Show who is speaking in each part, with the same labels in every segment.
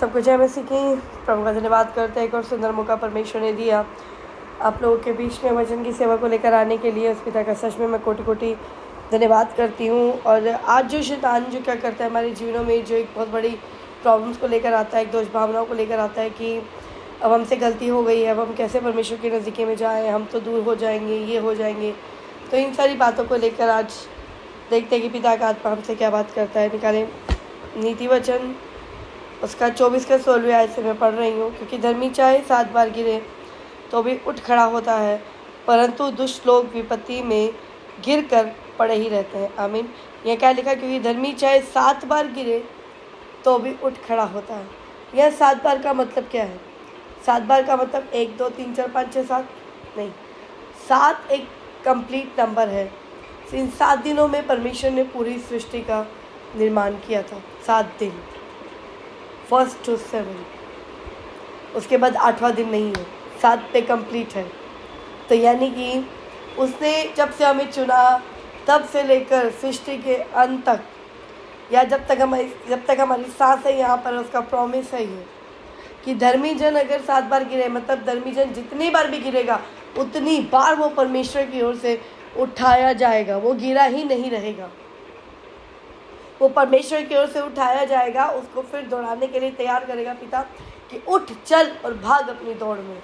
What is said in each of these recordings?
Speaker 1: सबको जय मसीह की। प्रभु का धन्यवाद करते हैं, एक और सुंदर मौका परमेश्वर ने दिया आप लोगों के बीच में वचन की सेवा को लेकर आने के लिए। उस पिता का सच में मैं कोटि कोटि धन्यवाद करती हूँ। और आज जो शैतान जो क्या करता है हमारे जीवनों में, जो एक बहुत बड़ी प्रॉब्लम्स को लेकर आता है, एक दोष भावनाओं को लेकर आता है कि अब हमसे गलती हो गई है, अब हम कैसे परमेश्वर के नज़दीकी में जाएँ, हम तो दूर हो जाएंगे, ये हो जाएंगे। तो इन सारी बातों को लेकर आज देखते हैं कि पिता का आत्मा हमसे क्या बात करता है। निकालें नीति वचन उसका 24 का 16 आयत से मैं पढ़ रही हूँ। क्योंकि धर्मी चाहे 7 बार गिरे तो भी उठ खड़ा होता है, परंतु दुष्ट लोग विपत्ति में गिर कर पड़े ही रहते हैं। आमीन। यह क्या लिखा? क्योंकि धर्मी चाहे 7 बार गिरे तो भी उठ खड़ा होता है। यह 7 बार का मतलब क्या है? 7 बार का मतलब 1 2 3 4 5 6 7 नहीं, 7 एक कंप्लीट नंबर है। इन 7 दिनों में परमेश्वर ने पूरी सृष्टि का निर्माण किया था। 7 दिन, 1 to 7। उसके बाद 8वां दिन नहीं है, 7 पे कंप्लीट है। तो यानी कि उसने जब से हमें चुना तब से लेकर सृष्टि के अंत तक, या जब तक हमारी सांस है यहाँ पर, उसका प्रॉमिस है ये कि धर्मी जन अगर 7 बार गिरे, मतलब धर्मी जन जितनी बार भी गिरेगा उतनी बार वो परमेश्वर की ओर से उठाया जाएगा। वो गिरा ही नहीं रहेगा, वो परमेश्वर की ओर से उठाया जाएगा। उसको फिर दौड़ाने के लिए तैयार करेगा पिता कि उठ चल और भाग अपनी दौड़ में।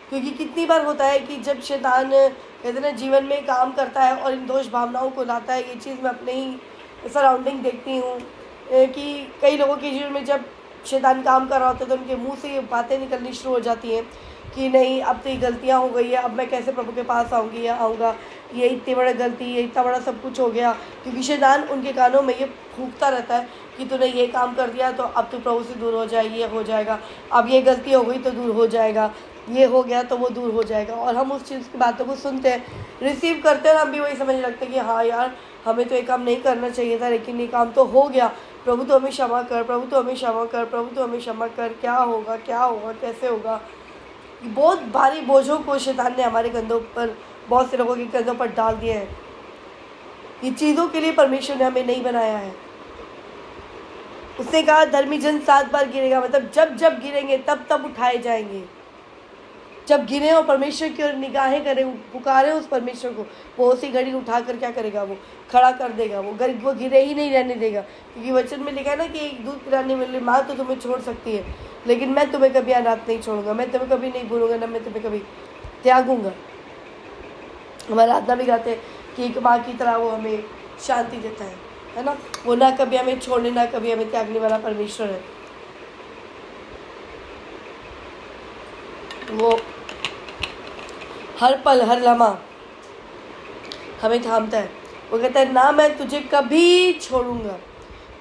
Speaker 1: क्योंकि कितनी बार होता है कि जब शैतान कहते ना जीवन में काम करता है और इन दोष भावनाओं को लाता है। ये चीज़ मैं अपने ही सराउंडिंग देखती हूँ कि कई लोगों के जीवन में जब शैतान काम कर रहा होता है तो उनके मुंह से ये बातें निकलनी शुरू हो जाती हैं कि नहीं, अब तो ये गलतियाँ हो गई है, अब मैं कैसे प्रभु के पास आऊँगी या आऊँगा, ये इतनी बड़ा गलती, ये इतना बड़ा सब कुछ हो गया। क्योंकि शैतान उनके कानों में ये फूंकता रहता है कि तूने ये काम कर दिया तो अब तू प्रभु से दूर हो जाए, ये हो जाएगा, अब ये गलती हो गई तो दूर हो जाएगा, ये हो गया तो वो दूर हो जाएगा। और हम उस चीज़ की बातों को सुनते हैं, रिसीव करते हैं और हम भी वही समझने लगते हैं कि हाँ यार, हमें तो ये काम नहीं करना चाहिए था, लेकिन ये काम तो हो गया। प्रभु तो हमें क्षमा कर, प्रभु तो हमें क्षमा कर, प्रभु तो हमें क्षमा कर, क्या होगा, कैसे होगा। बहुत भारी बोझों को शैतान ने हमारे कंधों पर, बहुत से लोगों के कंधों पर डाल दिए हैं। ये चीज़ों के लिए परमेश्वर ने हमें नहीं बनाया है। उसने कहा धर्मी जन 7 बार गिरेगा, मतलब जब जब गिरेंगे तब तब उठाए जाएंगे। जब गिरे और परमेश्वर की ओर निगाहें करें, पुकारे उस परमेश्वर को, वो उसी घड़ी उठा कर क्या करेगा? वो खड़ा कर देगा। वो गिरे ही नहीं रहने देगा। क्योंकि वचन में लिखा है ना कि एक दूध पिलाने वाली माँ तो तुम्हें छोड़ सकती है, लेकिन मैं तुम्हें कभी अनाथ नहीं छोड़ूंगा, मैं तुम्हें कभी नहीं भूलूंगा, ना मैं तुम्हें कभी त्यागूंगा। हमारे आत्मा भी गाते हैं कि एक माँ की तरह वो हमें शांति देता है ना। वो ना कभी हमें छोड़ने, ना कभी हमें त्यागने वाला परमेश्वर है। वो हर पल हर लम्हा हमें थामता है। वो कहता है ना, मैं तुझे कभी छोड़ूंगा,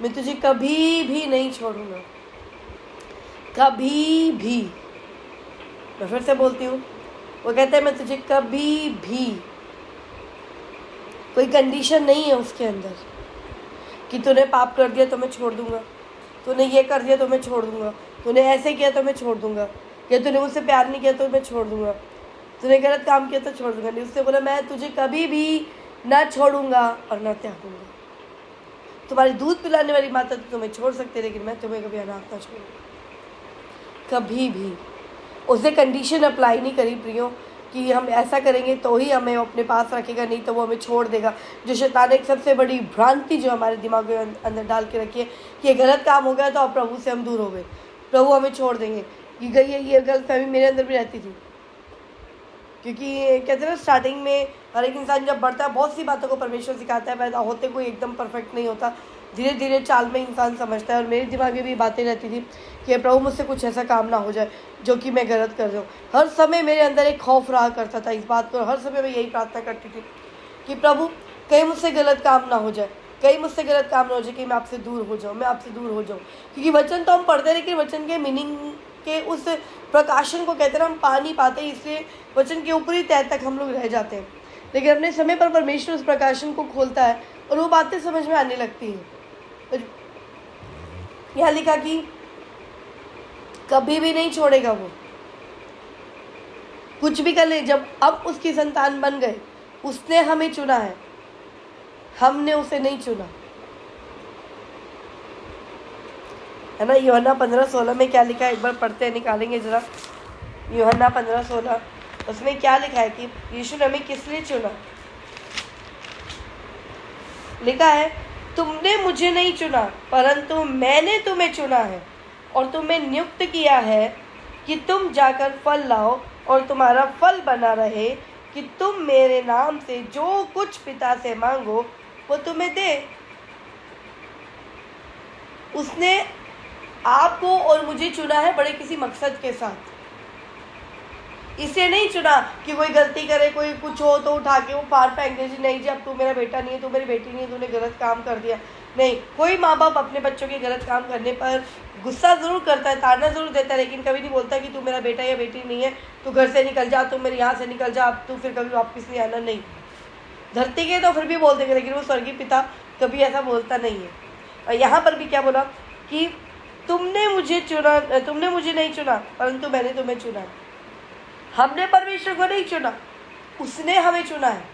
Speaker 1: मैं तुझे कभी भी नहीं छोड़ूंगा, कभी भी। मैं फिर से बोलती हूँ, वो कहता है मैं तुझे कभी भी, कोई कंडीशन नहीं है उसके अंदर कि तूने पाप कर दिया तो मैं छोड़ दूंगा, तूने ये कर दिया तो मैं छोड़ दूंगा, तूने ऐसे किया तो मैं छोड़ दूंगा, या तूने मुझसे प्यार नहीं किया तो मैं छोड़ दूंगा, तूने गलत काम किया तो छोड़ दूंगा। नहीं, उसने बोला मैं तुझे कभी भी ना छोड़ूंगा और ना त्यागूंगा। तुम्हारी दूध पिलाने वाली माता तो तुम्हें छोड़ सकते, लेकिन मैं तुम्हें कभी अनाथ ना छोड़ूंगा, कभी भी। उसने कंडीशन अप्लाई नहीं करी प्रियो कि हम ऐसा करेंगे तो ही हमें अपने पास रखेगा, नहीं तो वो हमें छोड़ देगा। जो शैतान एक सबसे बड़ी भ्रांति जो हमारे दिमाग में अंदर डाल के रखी है कि ये गलत काम हो गया तो अब प्रभु से हम दूर हो गए, प्रभु हमें छोड़ देंगे। ये गलत फहमी मेरे अंदर भी रहती थी। क्योंकि कहते हैं ना, स्टार्टिंग में हर एक इंसान जब बढ़ता है बहुत सी बातों को परमेश्वर सिखाता है, पैदा होते कोई एकदम परफेक्ट नहीं होता, धीरे धीरे चाल में इंसान समझता है। और मेरे दिमाग में भी बातें रहती थी कि प्रभु मुझसे कुछ ऐसा काम ना हो जाए जो कि मैं गलत कर दूँ। हर समय मेरे अंदर एक खौफ रहा करता था इस बात को। हर समय मैं यही प्रार्थना करती थी कि प्रभु कहीं मुझसे गलत काम ना हो जाए, कहीं मुझसे गलत काम ना हो जाए कि मैं आपसे दूर हो जाऊँ, मैं आपसे दूर हो जाऊँ। क्योंकि वचन तो हम पढ़ते हैं, लेकिन वचन के मीनिंग के उस प्रकाशन को कहते हैं ना, हम पा नहीं पाते, इसलिए वचन के ऊपरी तह तक हम लोग रह जाते हैं। लेकिन अपने समय पर परमेश्वर उस प्रकाशन को खोलता है और वो बातें समझ में आने लगती हैं। यहाँ लिखा कि कभी भी नहीं छोड़ेगा वो, कुछ भी कर ले। जब अब उसकी संतान बन गए, उसने हमें चुना है, हमने उसे नहीं चुना। है ना। यूहन्ना 15:16 में क्या लिखा है, एक बार पढ़ते हैं, निकालेंगे ज़रा। यूहन्ना 15:16 उसमें क्या लिखा है कि यीशु ने हमें किस लिए चुना। लिखा है, तुमने मुझे नहीं चुना परंतु मैंने तुम्हें चुना है और तुम्हें नियुक्त किया है कि तुम जाकर फल लाओ और तुम्हारा फल बना रहे, कि तुम मेरे नाम से जो कुछ पिता से मांगो वो तुम्हें दे। उसने आपको और मुझे चुना है बड़े किसी मकसद के साथ। इसे नहीं चुना कि कोई गलती करे, कोई कुछ हो तो उठा के वो पार फेंक दे, नहीं जी अब तू मेरा बेटा नहीं है, तू मेरी बेटी नहीं है, तूने गलत काम कर दिया। नहीं, कोई माँ बाप अपने बच्चों के गलत काम करने पर गुस्सा ज़रूर करता है, ताड़ना ज़रूर देता है, लेकिन कभी नहीं बोलता कि तू मेरा बेटा या बेटी नहीं है, तू घर से निकल जा, तू मेरे यहाँ से निकल जा, अब तू फिर कभी वापस नहीं आना। नहीं, धरती के तो फिर भी बोल देंगे, लेकिन वो स्वर्गीय पिता कभी ऐसा बोलता नहीं है। और यहाँ पर भी क्या बोला कि तुमने मुझे नहीं चुना परंतु मैंने तुम्हें चुना है। हमने परमेश्वर को नहीं चुना, उसने हमें चुना है।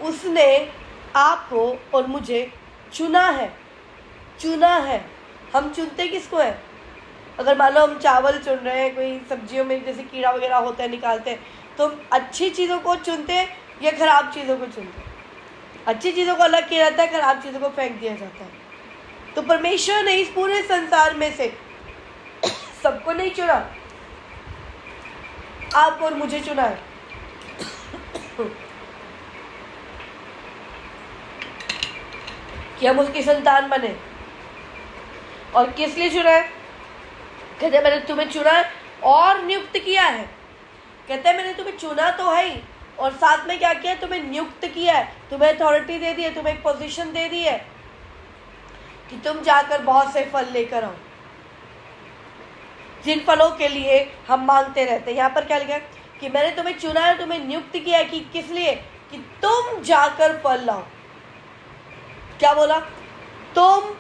Speaker 1: उसने आपको और मुझे चुना है। हम चुनते किसको है? अगर मान लो हम चावल चुन रहे हैं, कोई सब्जियों में जैसे कीड़ा वगैरह होता है निकालते हैं, तो हम अच्छी चीज़ों को चुनते हैं या खराब चीज़ों को चुनते हैं? अच्छी चीज़ों को अलग किया जाता है, खराब चीज़ों को फेंक दिया जाता है। तो परमेश्वर ने इस पूरे संसार में से सबको नहीं चुना, आपको और मुझे चुना है। कि हम उसकी संतान बने। और किस लिए चुना है? कहते हैं मैंने तुम्हें चुना है और नियुक्त किया है। कहते हैं मैंने तुम्हें चुना तो है ही, और साथ में क्या किया, तुम्हें नियुक्त किया है, तुम्हें अथॉरिटी दे दी है, तुम्हें एक पोजीशन दे दी है कि तुम जाकर बहुत से फल लेकर आओ, जिन फलों के लिए हम मांगते रहते हैं। यहाँ पर क्या लिखा है कि मैंने तुम्हें चुना है, तुम्हें नियुक्त किया है कि किस लिए, कि तुम जाकर फल लाओ। क्या बोला? तुम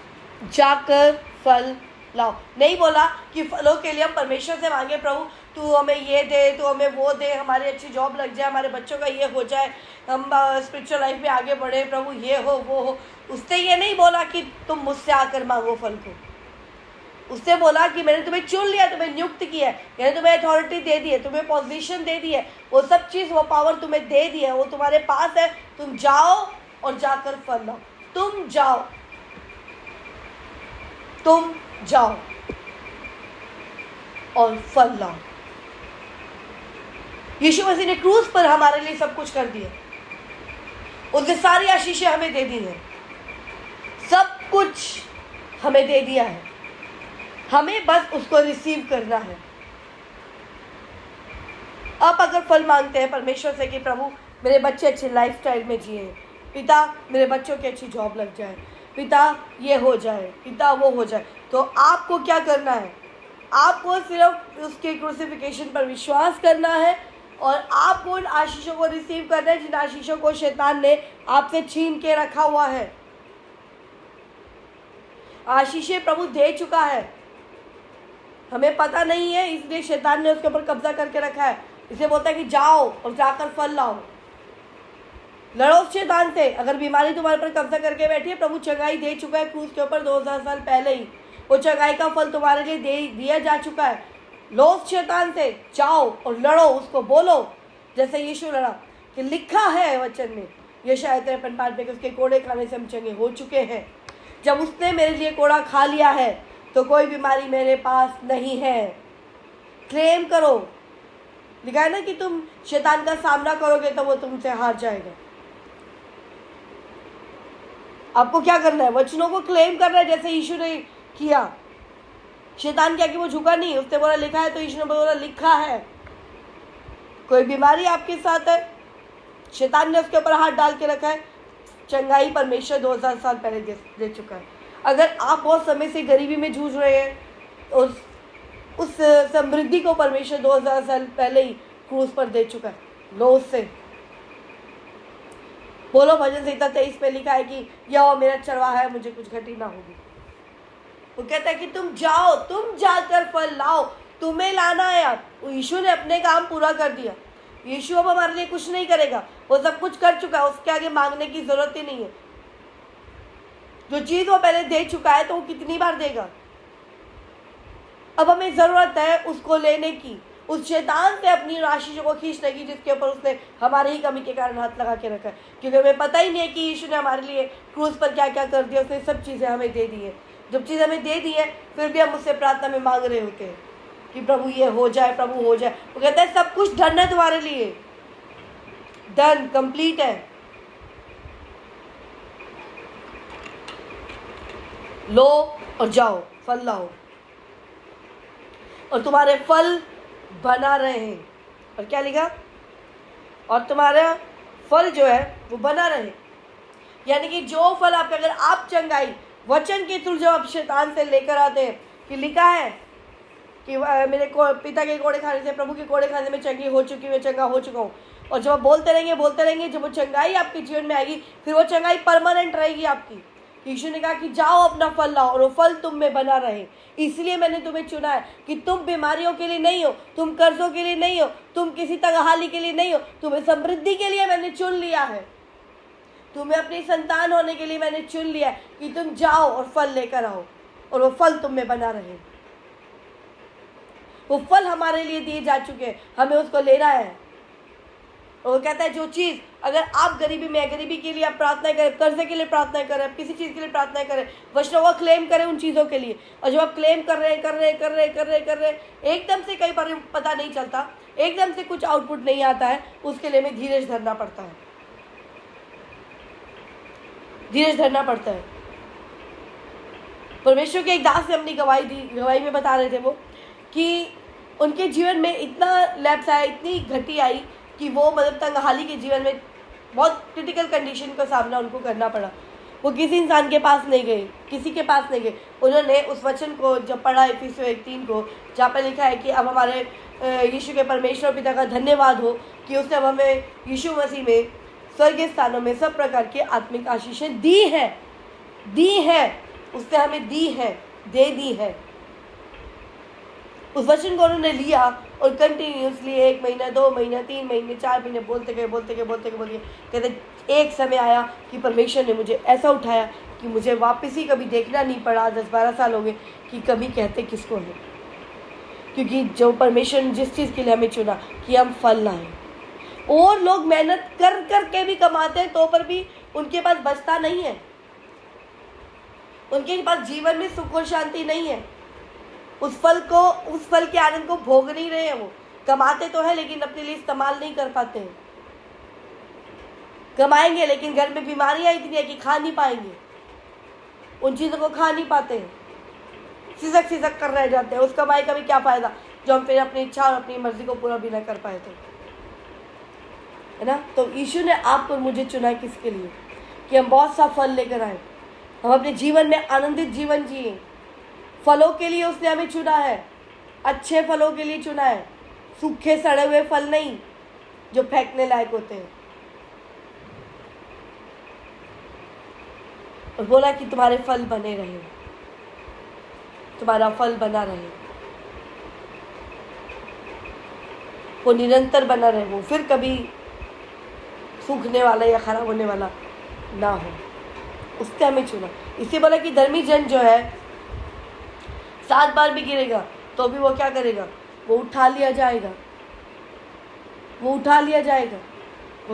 Speaker 1: जाकर फल लाओ। नहीं बोला कि फलों के लिए हम परमेश्वर से मांगे, प्रभु तू हमें ये दे, तू हमें वो दे, हमारी अच्छी जॉब लग जाए, हमारे बच्चों का ये हो जाए, हम स्पिरिचुअल लाइफ में आगे बढ़े, प्रभु ये हो वो हो। उसने ये नहीं बोला कि तुम मुझसे आकर मांगो फल को। उसने बोला कि मैंने तुम्हें चुन लिया, तुम्हें नियुक्त किया है, मैंने तुम्हें अथॉरिटी दे दी है, तुम्हें पोजीशन दे दी है, वो सब चीज़, वो पावर तुम्हें दे दी है, वो तुम्हारे पास है। तुम जाओ और जाकर फल लाओ। तुम जाओ और फल लाओ। यीशु मसीह ने क्रूस पर हमारे लिए सब कुछ कर दिया। उसने सारी आशीषें हमें दे दी हैं, सब कुछ हमें दे दिया है, हमें बस उसको रिसीव करना है। आप अगर फल मांगते हैं परमेश्वर से कि प्रभु मेरे बच्चे अच्छे लाइफस्टाइल में जिए, पिता मेरे बच्चों की अच्छी जॉब लग जाए, पिता ये हो जाए, पिता वो हो जाए, तो आपको क्या करना है? आपको सिर्फ उसके क्रूसिफिकेशन पर विश्वास करना है और आपको उन आशीषों को रिसीव करना है जिन आशीषों को शैतान ने आपसे छीन के रखा हुआ है। आशीषें प्रभु दे चुका है, हमें पता नहीं है, इसलिए शैतान ने उसके ऊपर कब्जा करके रखा है। इसलिए बोलता है कि जाओ और जाकर फल लाओ, लड़ो शैतान से। अगर बीमारी तुम्हारे पर कब्जा करके बैठी है, प्रभु चंगाई दे चुका है क्रूस के ऊपर 2000 साल पहले ही। वो चंगाई का फल तुम्हारे लिए दिया जा चुका है। लो शैतान से, जाओ और लड़ो, उसको बोलो जैसे यीशु लड़ा कि लिखा है वचन में, यशायाह 53:5 में, उसके कोड़े खाने से हम चंगे हो चुके हैं। जब उसने मेरे लिए कोड़ा खा लिया है तो कोई बीमारी मेरे पास नहीं है। क्लेम करो। लिखा है ना कि तुम शैतान का सामना करोगे तो वो तुमसे हार जाएगा। आपको क्या करना है? वचनों को क्लेम करना है जैसे यीशु ने किया। शैतान क्या कि वो झुका नहीं, उसने बोला लिखा है, तो यीशु ने बोला लिखा है। कोई बीमारी आपके साथ है, शैतान ने उसके ऊपर हाथ डाल के रखा है, चंगाई परमेश्वर 2000 साल पहले दे चुका है। अगर आप बहुत समय से गरीबी में जूझ रहे हैं, उस समृद्धि को परमेश्वर 2000 साल पहले ही क्रूस पर दे चुका है। लो उससे, बोलो भजन संहिता 23 में लिखा है कि यह मेरा चरवाहा है, मुझे कुछ घटी ना होगी। वो कहता है कि तुम जाओ, तुम जाकर फल लाओ, तुम्हें लाना है। आप यीशु ने अपने काम पूरा कर दिया। यीशु अब हमारे लिए कुछ नहीं करेगा, वो सब कुछ कर चुका है, उसके आगे मांगने की जरूरत ही नहीं है। जो चीज़ वो पहले दे चुका है तो वो कितनी बार देगा। अब हमें ज़रूरत है उसको लेने की, उस शैतान से अपनी आशीषों को खींचने की जिसके ऊपर उसने हमारे ही कमी के कारण हाथ लगा के रखा है। क्योंकि हमें पता ही नहीं है कि यीशु ने हमारे लिए क्रूस पर क्या क्या कर दिया, उसने सब चीज़ें हमें दे दी है। जब चीज़ हमें दे दी है फिर भी हम उससे प्रार्थना में मांग रहे होते हैं कि प्रभु ये हो जाए, प्रभु हो जाए। वो कहता है सब कुछ डन है तुम्हारे लिए, डन, कंप्लीट है, लो और जाओ फल लाओ, और तुम्हारे फल बना रहे हैं। और क्या लिखा, और तुम्हारा फल जो है वो बना रहे, यानी कि जो फल आपके, अगर आप चंगाई वचन के थ्रू जब आप शैतान से लेकर आते हैं, कि लिखा है कि मेरे को पिता के कोड़े खाने से, प्रभु के कोड़े खाने में चंगी हो चुकी, मैं चंगा हो चुका हूँ। और जब आप बोलते रहेंगे, जब वो चंगाई आपके जीवन में आएगी फिर वो चंगाई परमानेंट रहेगी आपकी। यीशु ने कहा कि जाओ अपना फल लाओ और वो फल तुम में बना रहे। इसलिए मैंने तुम्हें चुना है कि तुम बीमारियों के लिए नहीं हो, तुम कर्जों के लिए नहीं हो, तुम किसी तंगहाली के लिए नहीं हो, तुम्हें समृद्धि के लिए मैंने चुन लिया है, तुम्हें अपनी संतान होने के लिए मैंने चुन लिया है कि तुम जाओ और फल लेकर आओ और वो फल तुम में बना रहे। वो फल हमारे लिए दिए जा चुके हैं, हमें उसको लेना है। और वो कहता है जो चीज़, अगर आप गरीबी में, गरीबी के लिए आप प्रार्थना करें, कर्जे के लिए प्रार्थना करें, किसी चीज़ के लिए प्रार्थना करें, वचनों को क्लेम करें उन चीज़ों के लिए। और जब आप क्लेम कर रहे हैं एकदम से, कई बार पता नहीं चलता, एकदम से कुछ आउटपुट नहीं आता है, उसके लिए हमें धीरज धरना पड़ता है, धीरज धरना पड़ता है। परमेश्वर के एक दास ने अपनी गवाही में बता रहे थे वो कि उनके जीवन में इतना लैप्स आया, इतनी घटी आई कि वो मतलब तंगहाली के जीवन में बहुत क्रिटिकल कंडीशन का सामना उनको करना पड़ा। वो किसी इंसान के पास नहीं गए, किसी के पास नहीं गए। उन्होंने उस वचन को जब पढ़ा इफिसियों 1:3 को, जहाँ पर लिखा है कि अब हमारे यीशु के परमेश्वर पिता का धन्यवाद हो कि उसने अब हमें यीशु मसीह में स्वर्गीय स्थानों में सब प्रकार की आत्मिक आशीषें दी है, उसने हमें दी है, दे दी है। उस वचन को उन्होंने लिया और कंटिन्यूसली 1 महीना, 2 महीना, 3 महीने, 4 महीने बोलते गए। कहते एक समय आया कि परमेश्वर ने मुझे ऐसा उठाया कि मुझे वापस ही कभी देखना नहीं पड़ा। 10-12 साल हो गए कि कभी कहते किसको है, क्योंकि जो परमेश्वर ने जिस चीज़ के लिए हमें चुना कि हम फल लाएं। और लोग मेहनत कर के भी कमाते हैं तो पर भी उनके पास बचता नहीं है, उनके पास जीवन में सुख और शांति नहीं है। उस फल के आनंद को भोग नहीं रहे हैं। वो कमाते तो है लेकिन अपने लिए इस्तेमाल नहीं कर पाते हैं। कमाएंगे लेकिन घर में बीमारियां इतनी है कि खा नहीं पाएंगे, उन चीज़ों को खा नहीं पाते हैं, सिसक कर रह जाते हैं। उस कमाई का भी क्या फ़ायदा जो हम फिर अपनी इच्छा और अपनी मर्जी को पूरा भी ना कर पाए तो, है ना। तो यीशु ने आपको मुझे चुना किसके लिए, कि हम बहुत सा फल लेकर आए, हम अपने जीवन में आनंदित जीवन जिए। फलों के लिए उसने हमें चुना है, अच्छे फलों के लिए चुना है, सूखे सड़े हुए फल नहीं जो फेंकने लायक होते हैं। और बोला कि तुम्हारे फल बने रहे, तुम्हारा फल बना रहे, वो निरंतर बना रहे, वो फिर कभी सूखने वाला या खराब होने वाला ना हो। उसने हमें चुना। इसे बोला कि धर्मी जन जो है 7 बार भी गिरेगा तो भी वो क्या करेगा, वो उठा लिया जाएगा, वो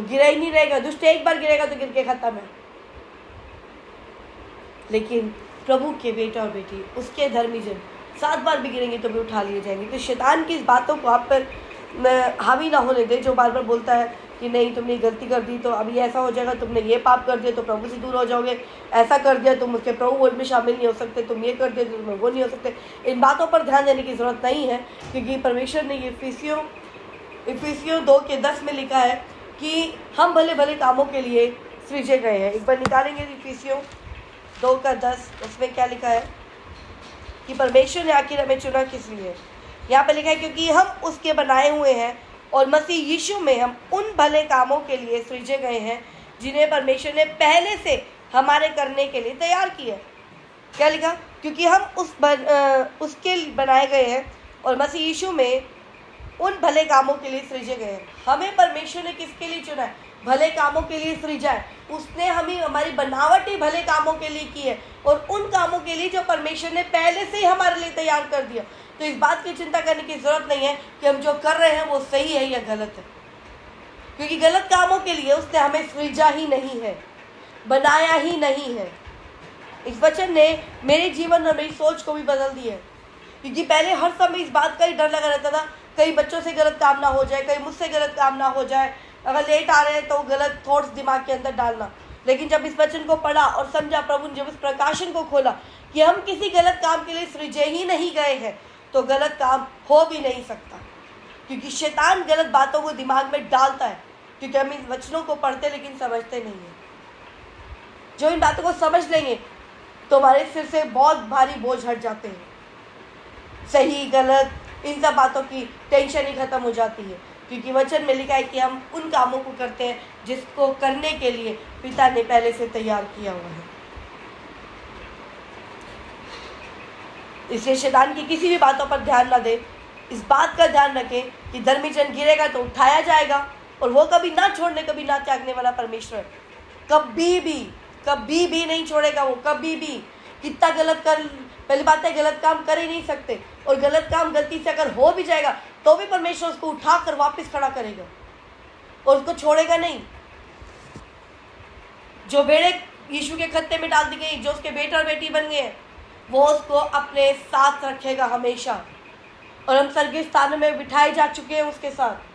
Speaker 1: गिरा ही नहीं रहेगा। दुष्ट एक बार गिरेगा तो गिर के खत्म है, लेकिन प्रभु के बेटा और बेटी, उसके धर्मी जन 7 बार भी गिरेंगे तो भी उठा लिए जाएंगे। तो शैतान की इस बातों को आप पर हावी ना होने दे, जो बार बार बोलता है कि नहीं तुमने गलती कर दी तो अभी ऐसा हो जाएगा, तुमने ये पाप कर दिया तो प्रभु से दूर हो जाओगे, ऐसा कर दिया तुम उसके प्रभु वर्ग में शामिल नहीं हो सकते, तुम ये कर दिया तो तुम वो नहीं हो सकते। इन बातों पर ध्यान देने की ज़रूरत नहीं है, क्योंकि परमेश्वर ने ये इफिसियों 2:10 में लिखा है कि हम भले भले कामों के लिए सृजे गए हैं। एक बार निकालेंगे इफिसियों 2:10, उसमें क्या लिखा है कि परमेश्वर ने आखिर हमें चुना किस लिए। यहाँ पर लिखा है क्योंकि हम उसके बनाए हुए हैं और मसीह यीशु में हम उन भले कामों के लिए सृजे गए हैं जिन्हें परमेश्वर ने पहले से हमारे करने के लिए तैयार किया। क्या लिखा, क्योंकि हम उसके बनाए गए हैं और मसीह यीशु में उन भले कामों के लिए सृजे गए हैं। हमें परमेश्वर ने किसके लिए चुना है, भले कामों के लिए सृजा है। उसने हमें हमारी बनावट ही भले कामों के लिए की है, और उन कामों के लिए जो परमेश्वर ने पहले से ही हमारे लिए तैयार कर दिया। तो इस बात की चिंता करने की जरूरत नहीं है कि हम जो कर रहे हैं वो सही है या गलत है, क्योंकि गलत कामों के लिए उसने हमें सृजा ही नहीं है, बनाया ही नहीं है। इस वचन ने मेरे जीवन और मेरी सोच को भी बदल दिया है, क्योंकि पहले हर समय इस बात का ही डर लगा रहता था, कहीं बच्चों से गलत काम ना हो जाए, कहीं मुझसे गलत काम ना हो जाए, अगर लेट आ रहे हैं तो गलत थॉट्स दिमाग के अंदर डालना। लेकिन जब इस वचन को पढ़ा और समझा, प्रभु ने जब इस प्रकाशन को खोला कि हम किसी गलत काम के लिए सृजे ही नहीं गए हैं, तो गलत काम हो भी नहीं सकता, क्योंकि शैतान गलत बातों को दिमाग में डालता है, क्योंकि हम इन वचनों को पढ़ते लेकिन समझते नहीं हैं। जो इन बातों को समझ लेंगे तो हमारे सिर से बहुत भारी बोझ हट जाते हैं। सही गलत इन सब बातों की टेंशन ही खत्म हो जाती है, क्योंकि वचन में लिखा है कि हम उन कामों को करते हैं जिसको करने के लिए पिता ने पहले से तैयार किया हुआ है। इसलिए शैतान की किसी भी बातों पर ध्यान ना दे। इस बात का ध्यान रखें कि धर्मी जन गिरेगा तो उठाया जाएगा, और वो कभी ना छोड़ने कभी ना त्यागने वाला परमेश्वर कभी भी नहीं छोड़ेगा। वो कभी भी कितना गलत कर, पहली बात है गलत काम कर ही नहीं सकते, और गलत काम गलती से अगर हो भी जाएगा तो भी परमेश्वर उसको उठाकर वापस खड़ा करेगा और उसको छोड़ेगा नहीं। जो भेड़े यीशु के खत्ते में डाल दी गई, जो उसके बेटा और बेटी बन गए, वो उसको अपने साथ रखेगा हमेशा, और हम स्वर्गीय स्थानों में बिठाए जा चुके हैं उसके साथ।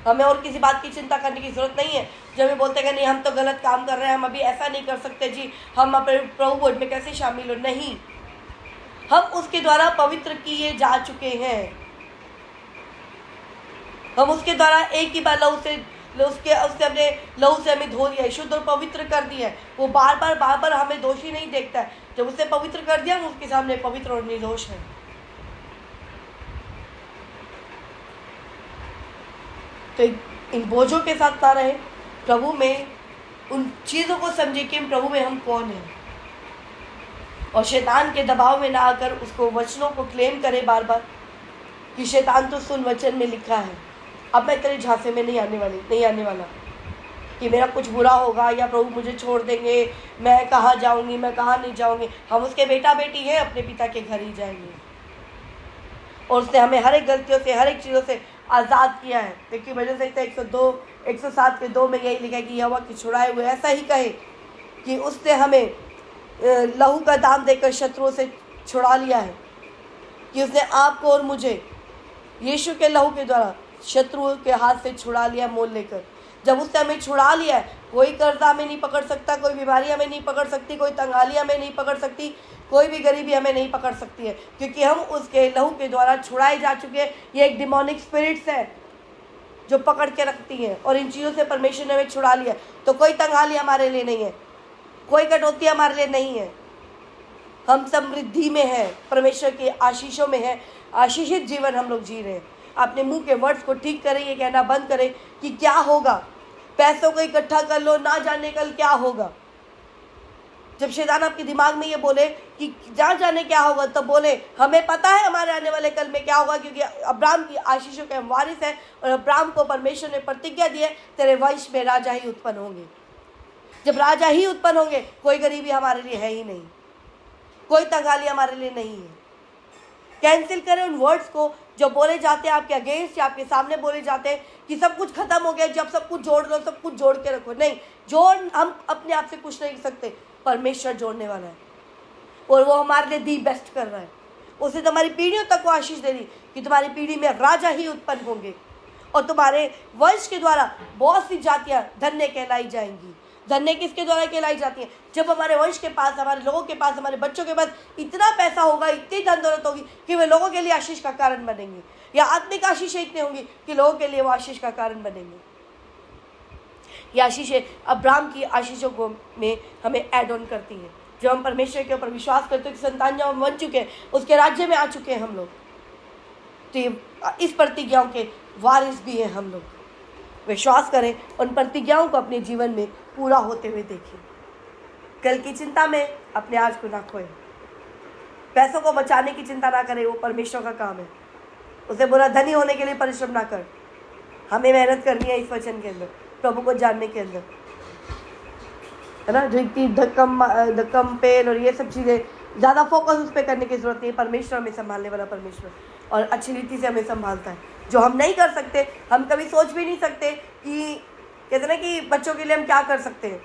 Speaker 1: हमें और किसी बात की चिंता करने की जरूरत नहीं है। जब हम बोलते हैं नहीं हम तो गलत काम कर रहे हैं, हम अभी ऐसा नहीं कर सकते जी, हम अपने प्रभु भोज में कैसे शामिल हो, नहीं, हम उसके द्वारा पवित्र किए जा चुके हैं। हम उसके द्वारा एक ही बार लहू से उसके अपने लहू से हमें धो दिया है, शुद्ध और पवित्र कर दिया है। वो बार बार हमें दोषी नहीं देखता है। जब उसे पवित्र कर दिया हम उसके सामने पवित्र और निर्दोष हैं। तो इन बोझों के साथ ना रहे, प्रभु में उन चीज़ों को समझे कि प्रभु में हम कौन हैं, और शैतान के दबाव में ना आकर उसको वचनों को क्लेम करे बार बार कि शैतान तो सुन वचन में लिखा है, अब मैं तेरे झांसे में नहीं आने वाला कि मेरा कुछ बुरा होगा या प्रभु मुझे छोड़ देंगे, मैं कहाँ जाऊँगी, मैं कहाँ नहीं जाऊँगी। हम उसके बेटा बेटी हैं, अपने पिता के घर ही जाएंगे, और उसने हमें हर एक गलतियों से हर एक चीज़ों से आज़ाद किया है। देखिए वजह से 107 के 2 में यही लिखा है कि यहोवा के छुड़ाए हुए ऐसा ही कहे कि उसने हमें लहू का दाम देकर शत्रुओं से छुड़ा लिया है, कि उसने आपको और मुझे यीशु के लहू के द्वारा शत्रुओं के हाथ से छुड़ा लिया मोल लेकर। जब उसने हमें छुड़ा लिया है, कोई कर्जा हमें नहीं पकड़ सकता, कोई बीमारी हमें नहीं पकड़ सकती, कोई तंगाली हमें नहीं पकड़ सकती, कोई भी गरीबी हमें नहीं पकड़ सकती है, क्योंकि हम उसके लहू के द्वारा छुड़ाए जा चुके हैं। ये एक डिमोनिक स्पिरिट्स है जो पकड़ के रखती हैं, और इन चीज़ों से परमेश्वर ने हमें छुड़ा लिया। तो कोई तंगाली हमारे लिए नहीं है, कोई कटौती हमारे लिए नहीं है। हम समृद्धि में हैं, परमेश्वर के आशीषों में है, आशीषित जीवन हम लोग जी रहे हैं। अपने मुंह के वर्ड्स को ठीक करें, ये कहना बंद करें कि क्या होगा, पैसों को इकट्ठा कर लो, ना जाने कल क्या होगा। जब शैतान आपके दिमाग में ये बोले कि ना जाने क्या होगा, तब बोले हमें पता है हमारे आने वाले कल में क्या होगा, क्योंकि अब्राहम की आशीषों के हम वारिस हैं, और अब्राहम को परमेश्वर ने प्रतिज्ञा दी है तेरे वंश में राजा ही उत्पन्न होंगे। जब राजा ही उत्पन्न होंगे, कोई गरीबी हमारे लिए है ही नहीं, कोई तंगाली हमारे लिए नहीं है। कैंसिल करें उन वर्ड्स को जो बोले जाते हैं आपके अगेंस्ट या आपके सामने बोले जाते हैं कि सब कुछ खत्म हो गया, जब सब कुछ जोड़ लो, सब कुछ जोड़ के रखो। नहीं, जोड़ हम अपने आप से कुछ नहीं सकते, परमेश्वर जोड़ने वाला है, और वो हमारे लिए दी बेस्ट कर रहा है। उसने तुम्हारी पीढ़ियों तक को आशीष दे दी कि तुम्हारी पीढ़ी में राजा ही उत्पन्न होंगे, और तुम्हारे वंश के द्वारा बहुत सी जातियाँ धन्य कहलाई जाएंगी। धन्य किसके द्वारा कहलाई जाती हैं? जब हमारे वंश के पास, हमारे लोगों के पास, हमारे बच्चों के पास इतना पैसा होगा, इतनी धन दौलत होगी कि वे लोगों के लिए आशीष का कारण बनेंगे, या आत्मिक आशीष इतने होंगी कि लोगों के लिए वो आशीष का कारण बनेंगे। ये आशीषें अब्राहम की आशीषों को में हमें ऐड ऑन करती हैं। जब हम परमेश्वर के ऊपर विश्वास करते हैं कि संतान जब हम बन चुके हैं, उसके राज्य में आ चुके हैं हम लोग, तो इस प्रतिज्ञाओं के वारिस भी हैं हम लोग। विश्वास करें, उन प्रतिज्ञाओं को अपने जीवन में पूरा होते हुए देखें। कल की चिंता में अपने आज को ना खोएं। पैसों को बचाने की चिंता ना करें, वो परमेश्वर का काम है। उसे बोला धनी होने के लिए परिश्रम ना कर, हमें मेहनत करनी है इस वचन के अंदर। प्रभु को जानने के अंदर, है ना। जो इतनी धक्कम पेन और ये सब चीज़ें, ज़्यादा फोकस उस पर करने की ज़रूरत नहीं है। परमेश्वर हमें संभालने वाला परमेश्वर, और अच्छी रीति से हमें संभालता है। जो हम नहीं कर सकते, हम कभी सोच भी नहीं सकते कि कहते ना कि बच्चों के लिए हम क्या कर सकते हैं।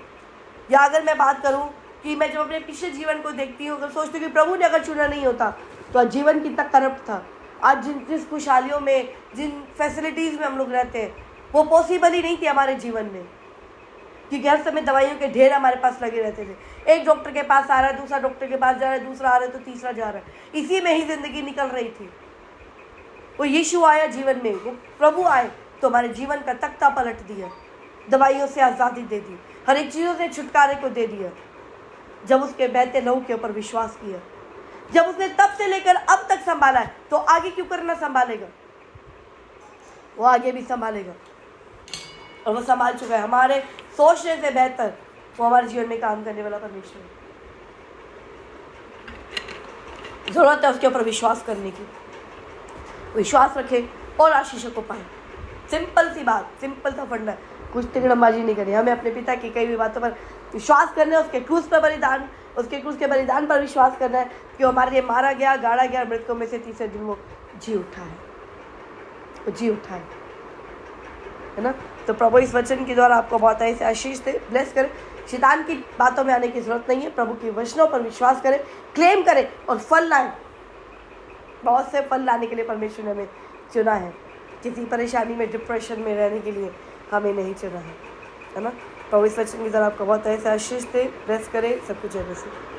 Speaker 1: या अगर मैं बात करूं कि मैं जब अपने पिछले जीवन को देखती हूँ, अगर सोचती हूँ कि प्रभु ने अगर चुना नहीं होता तो आज जीवन कितना करप्ट था। आज जिस खुशहालियों में, जिन फैसिलिटीज़ में हम लोग रहते हैं, वो पॉसिबल ही नहीं थी हमारे जीवन में, क्योंकि हर समय दवाइयों के ढेर हमारे पास लगे रहते थे। एक डॉक्टर के पास आ रहा है, दूसरा डॉक्टर के पास जा रहा है, दूसरा आ रहा है तो तीसरा जा रहा है। इसी में ही ज़िंदगी निकल रही थी। वो यीशु आया जीवन में, वो प्रभु आए तो हमारे जीवन का तख्ता पलट दिया, दवाइयों से आज़ादी दे दी, हर एक चीज़ों से छुटकारे को दे दिया। जब उसके बहते लहू के ऊपर विश्वास किया, जब उसने तब से लेकर अब तक संभाला है, तो आगे क्यों करना संभालेगा, वो आगे भी संभालेगा। और वो संभाल चुका है। हमारे सोचने से बेहतर वो हमारे जीवन में काम करने वाला परमेश्वर है। जरूरत है उसके ऊपर विश्वास करने की। विश्वास रखें और आशीषों को पाए। सिंपल सी बात, सिंपल सा फंडा, कुछ तिगड़मबाजी नहीं करनी। हमें अपने पिता की कई भी बातों पर विश्वास करना है, उसके क्रूस पर बलिदान, उसके क्रूस के बलिदान पर विश्वास करना है कि वो हमारे लिए मारा गया, गाड़ा गया, मृतकों में से तीसरे दिन वो जी उठा है, वो जी उठा है ना। तो प्रभु इस वचन के द्वारा आपको बहुत ऐसे आशीष दे, ब्लेस करें। शैतान की बातों में आने की जरूरत नहीं है। प्रभु के वचनों पर विश्वास करें, क्लेम करें और फल लाएं। बहुत से फल लाने के लिए परमेश्वर ने हमें चुना है। किसी परेशानी में, डिप्रेशन में रहने के लिए हमें नहीं चुना है ना। प्रभु इस वचन की तरह आपको बहुत ऐसे आशीष दे, ब्लेस करे। सब कुछ जय मसीह।